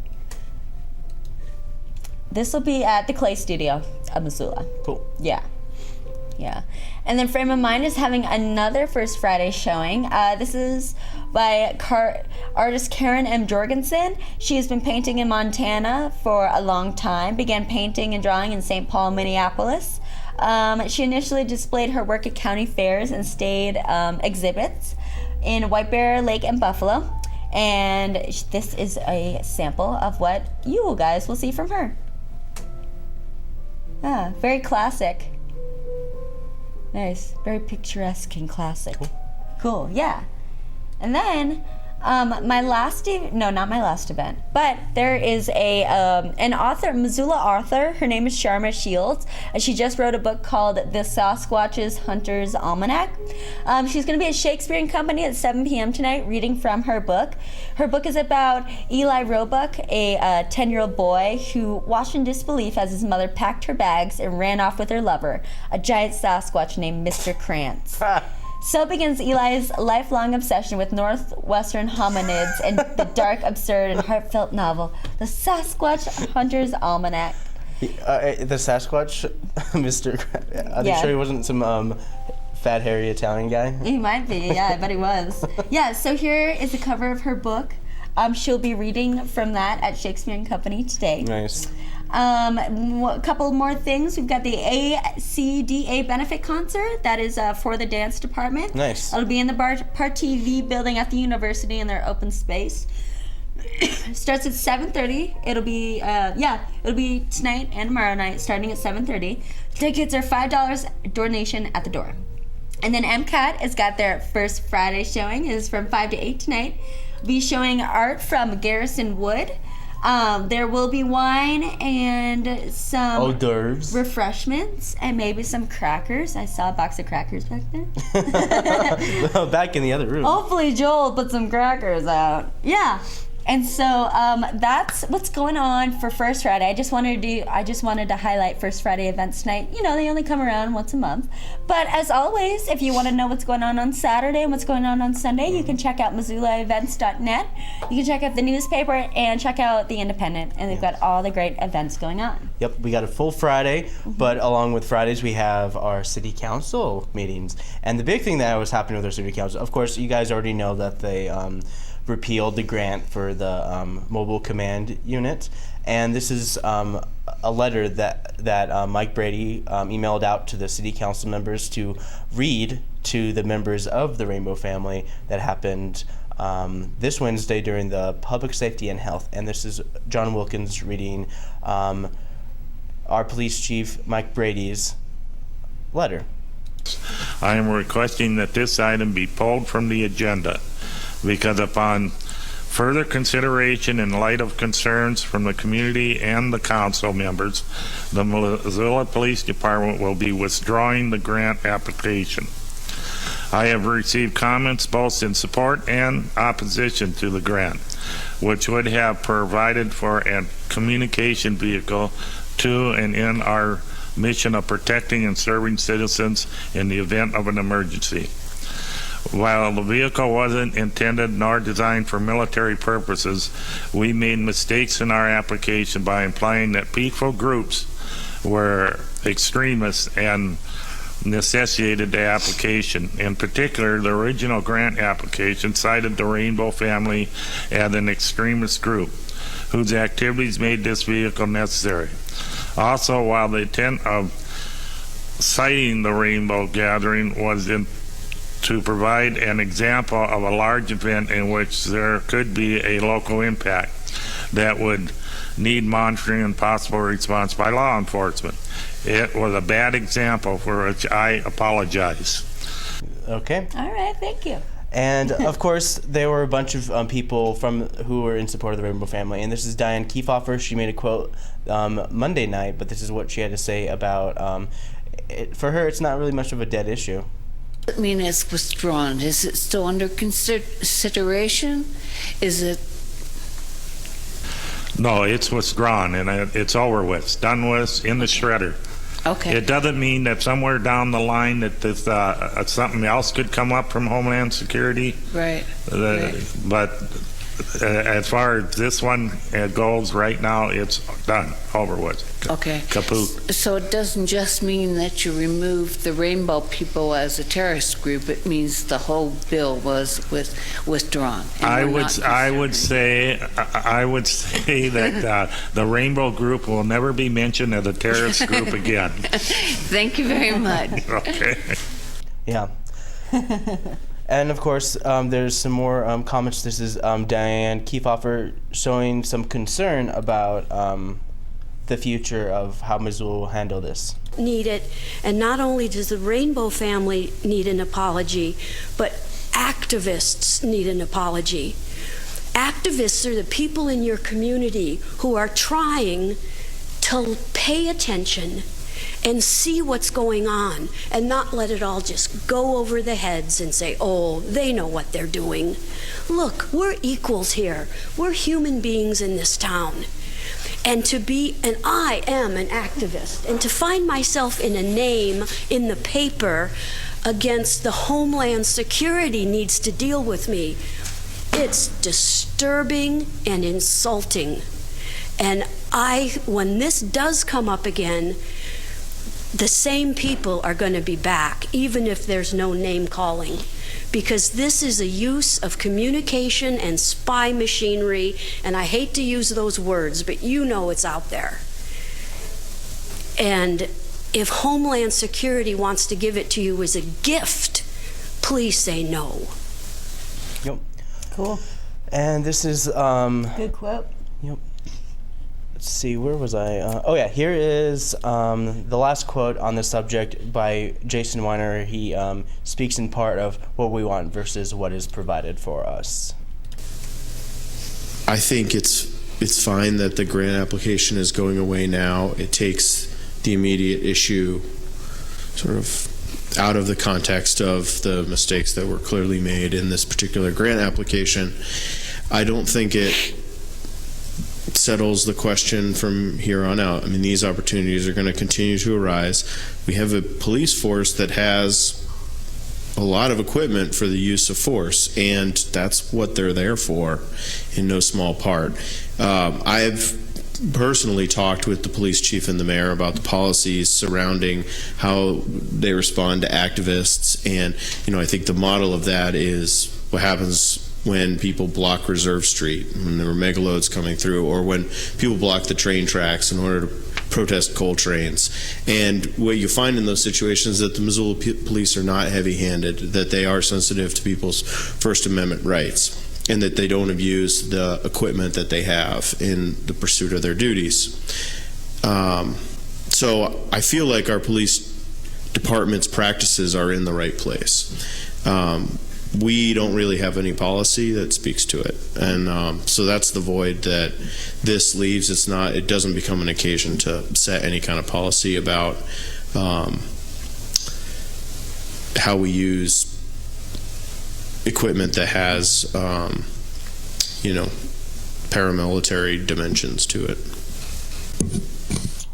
This will be at the Clay Studio of Missoula. Cool. Yeah. Yeah. And then Frame of Mind is having another First Friday showing. This is by artist Karen M. Jorgensen. She has been painting in Montana for a long time, began painting and drawing in St. Paul, Minneapolis. She initially displayed her work at county fairs and staged exhibits in White Bear Lake and Buffalo. And this is a sample of what you guys will see from her. Ah, very classic. Nice, very picturesque and classic. Cool, yeah. And then not my last event, but there is an author, Missoula author. Her name is Sharma Shields. She just wrote a book called The Sasquatch's Hunter's Almanac. She's going to be at Shakespeare & Company at 7 p.m. tonight reading from her book. Her book is about Eli Roebuck, a 10-year-old boy who watched in disbelief as his mother packed her bags and ran off with her lover, a giant Sasquatch named Mr. Krantz. So begins Eli's lifelong obsession with northwestern hominids and the dark, absurd, and heartfelt novel, The Sasquatch Hunter's Almanac. The Sasquatch, Mr. Are you sure he wasn't some fat, hairy Italian guy? He might be, yeah, I bet he was. Yeah, so here is the cover of her book. She'll be reading from that at Shakespeare & Company today. Nice. A couple more things. We've got the ACDA benefit concert. That is for the dance department. Nice. It'll be in the Partv building at the university in their open space. Starts at 7:30. It'll be tonight and tomorrow night, starting at 7:30. Tickets are $5 donation at the door. And then MCAT has got their First Friday showing. It is from 5 to 8 tonight. Be showing art from Garrison Wood. There will be wine and some hors d'oeuvres, refreshments, and maybe some crackers. I saw a box of crackers back there. Back in the other room. Hopefully Joel put some crackers out. Yeah. And so that's what's going on for First Friday. I just wanted to highlight First Friday events tonight. You know, they only come around once a month. But as always, if you want to know what's going on Saturday and what's going on Sunday, you can check out MissoulaEvents.net. You can check out the newspaper and check out the Independent, and they've got all the great events going on. Yep, we got a full Friday, but along with Fridays, we have our city council meetings. And the big thing that was happening with our city council, of course, you guys already know that they repealed the grant for the mobile command unit, and this is a letter that Mike Brady emailed out to the city council members to read to the members of the Rainbow family that happened this Wednesday during the Public Safety and Health. And this is John Wilkins reading our police chief Mike Brady's letter. I am requesting that this item be pulled from the agenda because upon further consideration in light of concerns from the community and the council members, the Missoula Police Department will be withdrawing the grant application. I have received comments both in support and opposition to the grant, which would have provided for a communication vehicle to and in our mission of protecting and serving citizens in the event of an emergency. While the vehicle wasn't intended nor designed for military purposes, we made mistakes in our application by implying that peaceful groups were extremists and necessitated the application. In particular, the original grant application cited the Rainbow family as an extremist group whose activities made this vehicle necessary. Also, while the intent of citing the Rainbow gathering was to provide an example of a large event in which there could be a local impact that would need monitoring and possible response by law enforcement. It was a bad example for which I apologize. Okay. All right, thank you. And of course, there were a bunch of people who were in support of the Rainbow family. And this is Diane Kiefhofer. She made a quote Monday night, but this is what she had to say about for her, it's not really much of a dead issue. I mean, it's withdrawn. Is it still under consideration? Is it? No, it's withdrawn, and it's over with. It's done with, in the shredder. Okay. It doesn't mean that somewhere down the line that this, something else could come up from Homeland Security. Right. But as far as this one goes right now, it's done, over with. Okay. Kaput. So it doesn't just mean that you remove the Rainbow people as a terrorist group. It means the whole bill was withdrawn. I would say that the Rainbow group will never be mentioned as a terrorist group again. Thank you very much. Okay. Yeah. And of course, there's some more comments. This is Diane Kiefhofer showing some concern about the future of how Missoula will handle this. Need it, and not only does the Rainbow family need an apology, but activists need an apology. Activists are the people in your community who are trying to pay attention and see what's going on and not let it all just go over the heads and say, oh, they know what they're doing. Look, we're equals here. We're human beings in this town. And I am an activist, and to find myself in a name in the paper against the Homeland Security needs to deal with me. It's disturbing and insulting. And when this does come up again, the same people are going to be back, even if there's no name calling, because this is a use of communication and spy machinery, and I hate to use those words, but you know it's out there. And if Homeland Security wants to give it to you as a gift, please say no. Yep. Cool. And this is good quote. Yep. Let's see, where was I? Here is the last quote on the subject by Jason Weiner. He speaks in part of what we want versus what is provided for us. I think it's fine that the grant application is going away now. It takes the immediate issue sort of out of the context of the mistakes that were clearly made in this particular grant application. I don't think it settles the question from here on out. I mean, these opportunities are going to continue to arise. We have a police force that has a lot of equipment for the use of force, and that's what they're there for in no small part. I've personally talked with the police chief and the mayor about the policies surrounding how they respond to activists, and I think the model of that is what happens when people block Reserve Street, when there were megaloads coming through, or when people block the train tracks in order to protest coal trains. And what you find in those situations is that the Missoula police are not heavy-handed, that they are sensitive to people's First Amendment rights, and that they don't abuse the equipment that they have in the pursuit of their duties. So I feel like our police department's practices are in the right place. We don't really have any policy that speaks to it, and so that's the void that this leaves. It doesn't become an occasion to set any kind of policy about how we use equipment that has paramilitary dimensions to it.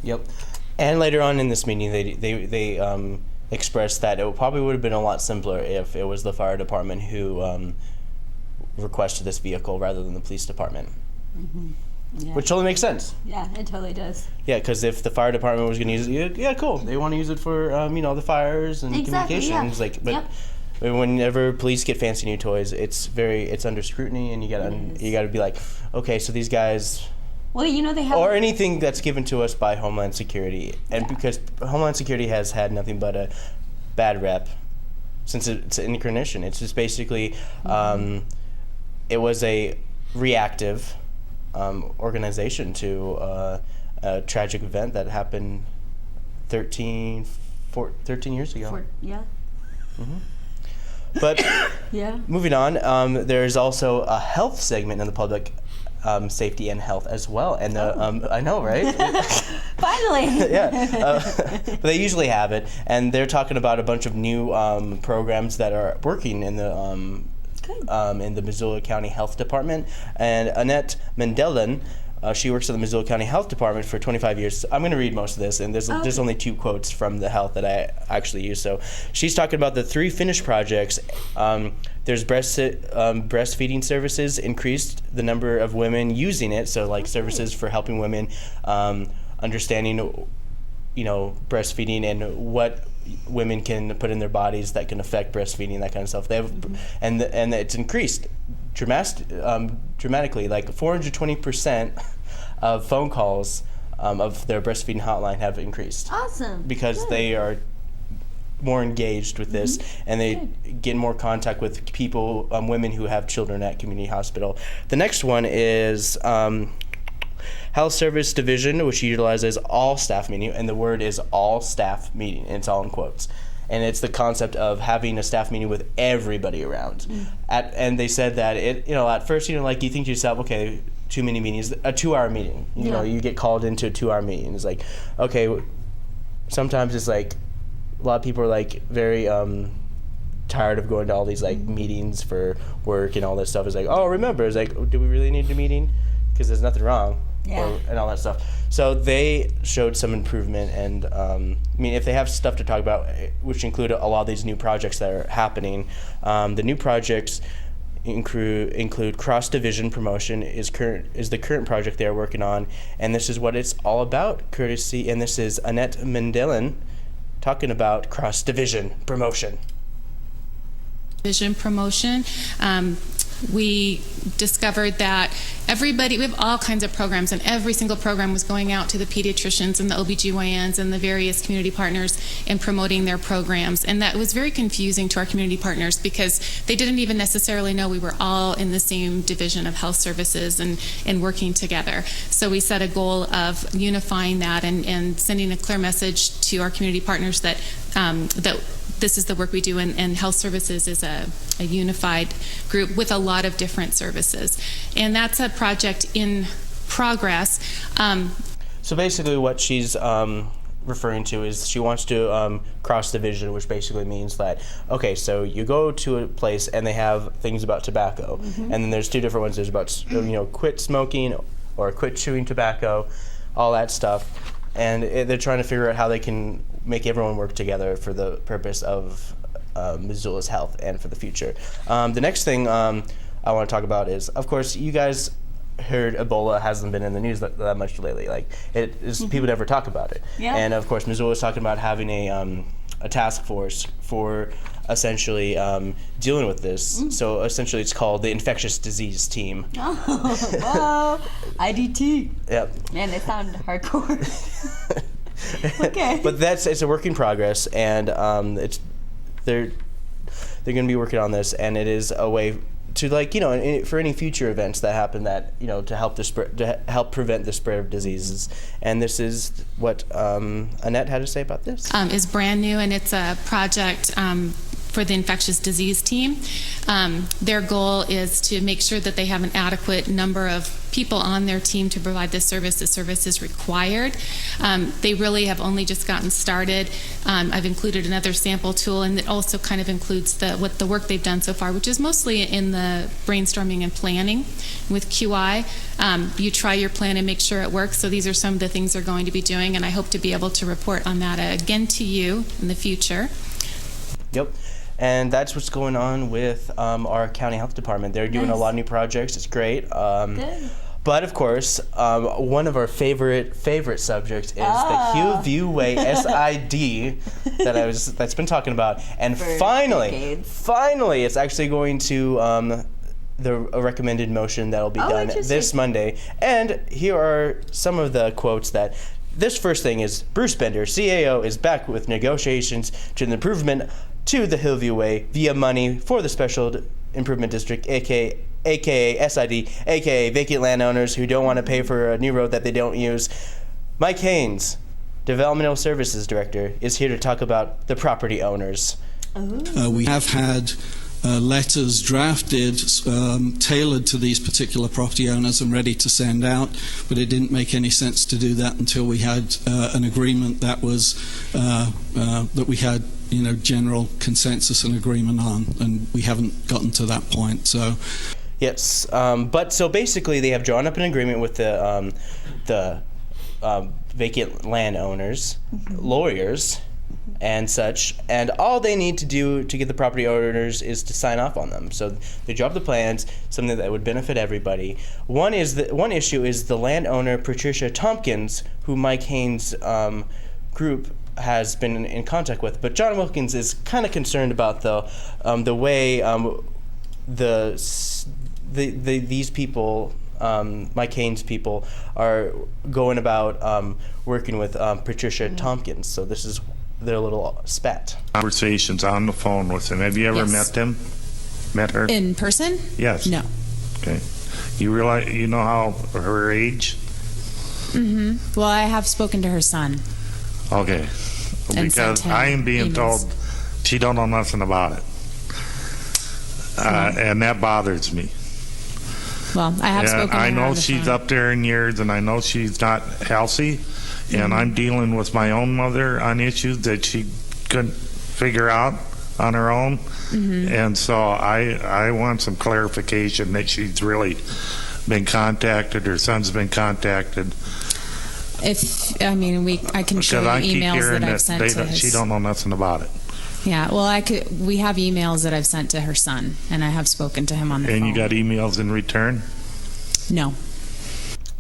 Yep. And later on in this meeting, they expressed that it probably would have been a lot simpler if it was the fire department who requested this vehicle rather than the police department. Mm-hmm. Yeah. Which totally makes sense. Yeah, it totally does. Yeah, because if the fire department was going to use it, yeah, cool. They want to use it for the fires and communications. Yeah. But whenever police get fancy new toys, it's under scrutiny, and you gotta be like, okay, so these guys. Well, they have. Or anything that's given to us by Homeland Security, and because Homeland Security has had nothing but a bad rep since its incarnation. It's just basically, it was a reactive organization to a tragic event that happened 13 years ago. Yeah. Mm-hmm. But moving on, there's also a health segment in the public safety and health as well. And I know, right? Finally. But they usually have it, and they're talking about a bunch of new programs that are working in the Missoula County Health Department. And Annette Mendelin, she works in the Missoula County Health Department for 25 years. I'm going to read most of this, and there's only 2 quotes from the health that I actually use. So she's talking about the 3 finished projects. There's breastfeeding services, increased the number of women using it, so like services for helping women understanding, breastfeeding and what women can put in their bodies that can affect breastfeeding, that kind of stuff. They have, and it's increased dramatically, like 420% of phone calls of their breastfeeding hotline have increased. Awesome. Because they are more engaged with this, and they get more contact with people, women who have children at community hospital. The next one is Health Service Division, which utilizes all staff meeting, and the word is all staff meeting, and it's all in quotes. And it's the concept of having a staff meeting with everybody around. And they said that at first, you think to yourself, okay, too many meetings, a 2-hour meeting. You get called into a 2-hour meeting. It's like, okay, sometimes it's like a lot of people are like very tired of going to all these like meetings for work and all this stuff. It's like, oh, remember, it's like, do we really need a meeting? Because there's nothing wrong. And all that stuff. So they showed some improvement, and if they have stuff to talk about, which include a lot of these new projects that are happening, the new projects include cross-division promotion is the current project they're working on, and this is what it's all about, courtesy, and this is Annette Mendelin talking about cross-division promotion. Vision promotion. We discovered that we have all kinds of programs, and every single program was going out to the pediatricians and the OBGYNs and the various community partners and promoting their programs. And that was very confusing to our community partners because they didn't even necessarily know we were all in the same division of health services and working together. So we set a goal of unifying that and sending a clear message to our community partners that this is the work we do, and health services is a unified group with a lot of different services. And that's a project in progress. So basically what she's referring to is she wants to cross division, which basically means that, okay, so you go to a place and they have things about tobacco, and then there's 2 different ones. There's about, quit smoking or quit chewing tobacco, all that stuff. And they're trying to figure out how they can make everyone work together for the purpose of Missoula's health and for the future. The next thing I want to talk about is, of course, you guys heard Ebola hasn't been in the news that much lately. Like, people never talk about it. Yeah. And of course, Missoula's talking about having a task force for essentially dealing with this. So essentially, it's called the Infectious Disease Team. Oh, IDT. Yep. Man, they sound hardcore. Okay. But it's a work in progress, and they're going to be working on this, and it is a way to like, you know, for any future events that happen that, you know, to help prevent the spread of diseases. And this is what Annette had to say about this. Is brand new, and it's a project for the infectious disease team. Their goal is to make sure that they have an adequate number of people on their team to provide this service. The service is required. They really have only just gotten started. I've included another sample tool, and it also kind of includes the work they've done so far, which is mostly in the brainstorming and planning with QI. You try your plan and make sure it works. So these are some of the things they're going to be doing, and I hope to be able to report on that again to you in the future. Yep. And that's what's going on with our county health department. They're doing a lot of new projects. It's great. Good. But of course, one of our favorite subjects is the Hillview Way SID that's been talking about. And finally, it's actually going to a recommended motion that'll be done this Monday. And here are some of the quotes that. This first thing is Bruce Bender, CAO, is back with negotiations to the improvement to the Hillview Way via money for the Special Improvement District, aka SID, aka vacant landowners who don't want to pay for a new road that they don't use. Mike Haynes, Developmental Services Director, is here to talk about the property owners. We have had letters drafted tailored to these particular property owners and ready to send out, but it didn't make any sense to do that until we had an agreement that was that we had, you know, general consensus and agreement on, and we haven't gotten to that point. So yes, but so basically they have drawn up an agreement with the vacant landowners, lawyers, and such, and all they need to do to get the property owners is to sign off on them. So they draw up the plans, something that would benefit everybody. One issue is the landowner Patricia Tompkins, who Mike Haynes' group has been in contact with. But John Wilkins is kind of concerned about the way these people, Mike Haynes' people, are going about working with Patricia Tompkins. So this is their little spat. Conversations on the phone with him. Have you ever met them? Met her? In person? Yes. No. Okay. You know how her age? Mm-hmm. Well, I have spoken to her son. Okay. Because I am being told she don't know nothing about it. And that bothers me. Well, I have spoken to her. I know on the she's phone. up there in years, and I know she's not healthy. And I'm dealing with my own mother on issues that she couldn't figure out on her own. And so I want some clarification that she's really been contacted, her son's been contacted. I can show you emails that I've sent to his. She don't know nothing about it. Yeah, well, we have emails that I've sent to her son, and I have spoken to him on the phone. And you got emails in return? No.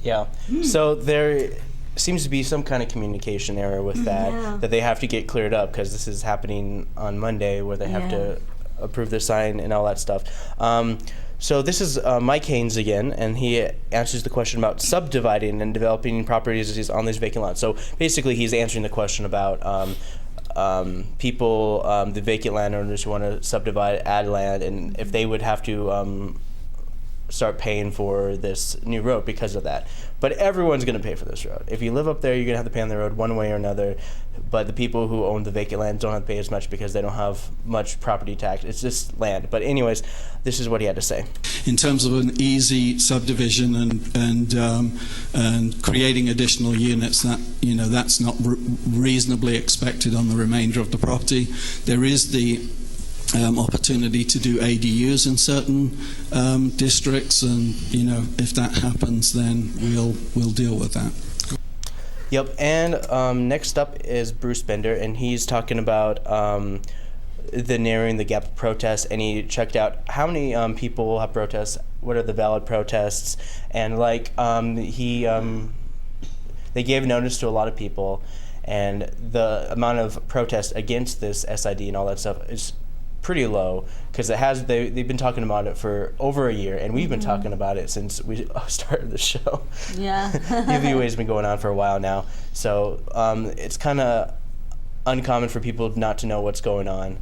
Yeah. So there seems to be some kind of communication error with that they have to get cleared up, because this is happening on Monday where they have to approve the sign and all that stuff. So this is Mike Haynes again, and he answers the question about subdividing and developing properties on these vacant lots. So basically he's answering the question about people, the vacant landowners who want to subdivide, add land, and if they would have to start paying for this new road because of that. But everyone's going to pay for this road. If you live up there, you're going to have to pay on the road one way or another. But the people who own the vacant land don't have to pay as much because they don't have much property tax. It's just land. But anyways, this is what he had to say. In terms of an easy subdivision and creating additional units, that's not reasonably expected on the remainder of the property. There is the opportunity to do ADUs in certain districts, and if that happens, then we'll deal with that. Yep. And next up is Bruce Bender, and he's talking about the narrowing the gap of protests, and he checked out how many people have protests, what are the valid protests, and they gave notice to a lot of people, and the amount of protest against this SID and all that stuff is pretty low, because they've been talking about it for over a year, and we've been talking about it since we started the show. Yeah. Hillview has been going on for a while now, so it's kind of uncommon for people not to know what's going on,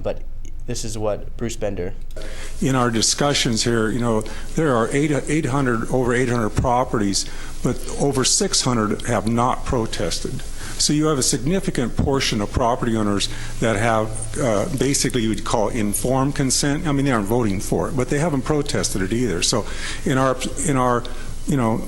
but this is what Bruce Bender. In our discussions here, there are over 800 properties, but over 600 have not protested. So you have a significant portion of property owners that have basically you would call informed consent. I mean, they aren't voting for it, but they haven't protested it either. So in our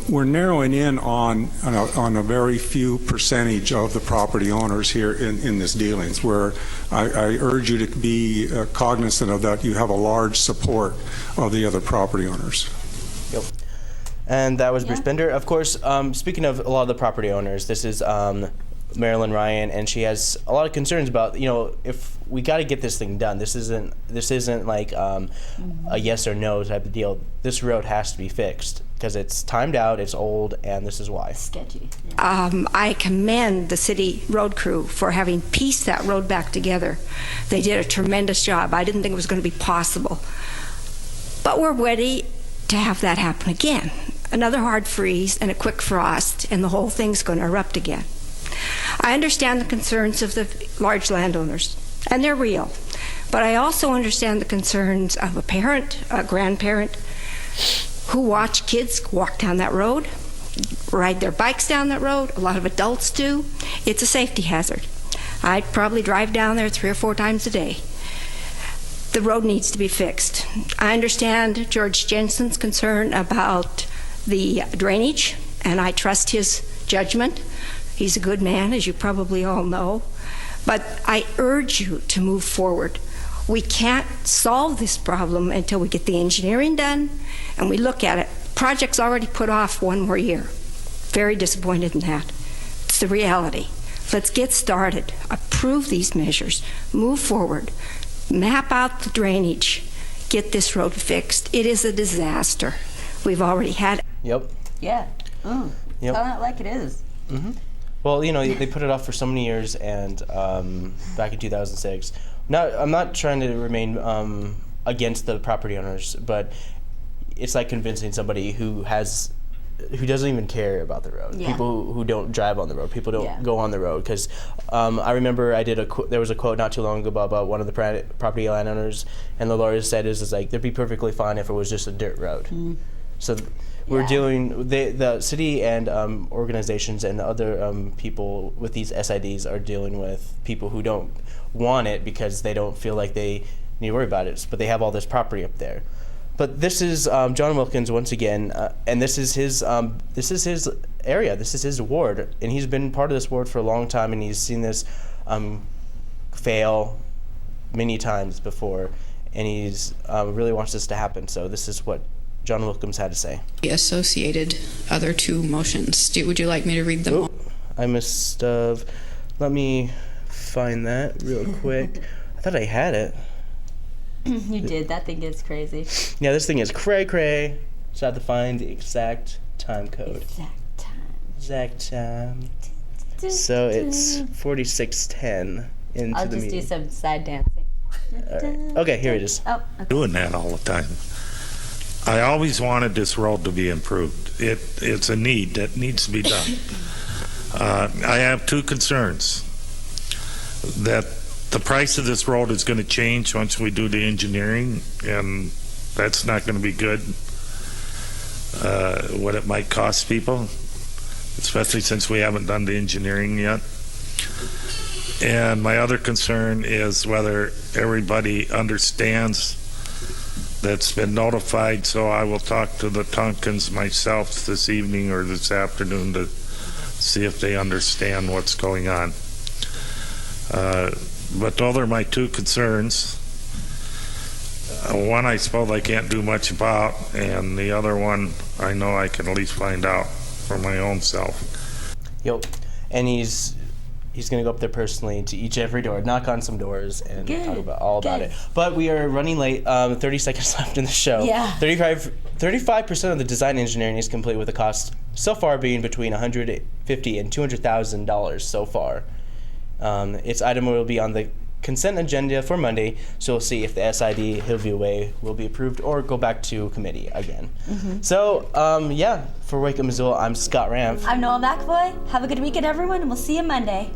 we're narrowing in on a very few percentage of the property owners here in this dealings, where I urge you to be cognizant of that. You have a large support of the other property owners. Yep. And that was Bruce Bender. Of course, speaking of a lot of the property owners, this is Marilyn Ryan, and she has a lot of concerns about, if we got to get this thing done. This isn't like a yes or no type of deal. This road has to be fixed because it's timed out, it's old, and this is why. Sketchy. I commend the city road crew for having pieced that road back together. They did a tremendous job. I didn't think it was going to be possible. But we're ready to have that happen again. Another hard freeze and a quick frost, and the whole thing's going to erupt again. I understand the concerns of the large landowners, and they're real. But I also understand the concerns of a parent, a grandparent, who watch kids walk down that road, ride their bikes down that road. A lot of adults do. It's a safety hazard. I'd probably drive down there 3 or 4 times a day. The road needs to be fixed. I understand George Jensen's concern about the drainage, and I trust his judgment. He's a good man, as you probably all know. But I urge you to move forward. We can't solve this problem until we get the engineering done and we look at it. Project's already put off 1 more year. Very disappointed in that. It's the reality. Let's get started. Approve these measures. Move forward. Map out the drainage. Get this road fixed. It is a disaster. We've already had it. Yep. Yeah. Yep. Tell it like it is. Mm-hmm. Well, they put it off for so many years, and back in 2006. I'm not trying to remain against the property owners, but it's like convincing somebody who doesn't even care about the road. Yeah. People who don't drive on the road. People don't go on the road. Because I remember there was a quote not too long ago about one of the property landowners, and the lawyer said is like, they'd be perfectly fine if it was just a dirt road. Mm. So we're dealing, the city and organizations and other people with these SIDs are dealing with people who don't want it because they don't feel like they need to worry about it, but they have all this property up there. But this is John Wilkins once again, and this is his area, this is his ward, and he's been part of this ward for a long time, and he's seen this fail many times before, and he's really wants this to happen. So this is what John Wilkins had to say. The associated other 2 motions. Would you like me to read them all? I must have. Let me find that real quick. I thought I had it. You did. That thing gets crazy. Yeah, this thing is cray-cray. So I have to find the exact time code. Exact time. So it's 46:10 into I'll the just meeting. do some side dancing. Right. Okay, here it is. Oh, okay. Doing that all the time. I always wanted this road to be improved. It's a need that needs to be done. I have 2 concerns. That the price of this road is going to change once we do the engineering, and that's not going to be good. What it might cost people, especially since we haven't done the engineering yet. And my other concern is whether everybody understands that's been notified, so I will talk to the Tonkins myself this evening or this afternoon to see if they understand what's going on. But those are my 2 concerns. One I suppose I can't do much about, and the other one I know I can at least find out for my own self. Yep. And he's going to go up there personally to each every door, knock on some doors, and talk about it. But we are running late. 30 seconds left in the show. Yeah. 35% of the design engineering is complete, with the cost so far being between $150,000 and $200,000 so far. Its item will be on the consent agenda for Monday, so we'll see if the SID Hillview Way will be approved or go back to committee again. Mm-hmm. So, for Wake Up Missoula, I'm Scott Ramp. I'm Noah McAvoy. Have a good weekend, everyone, and we'll see you Monday.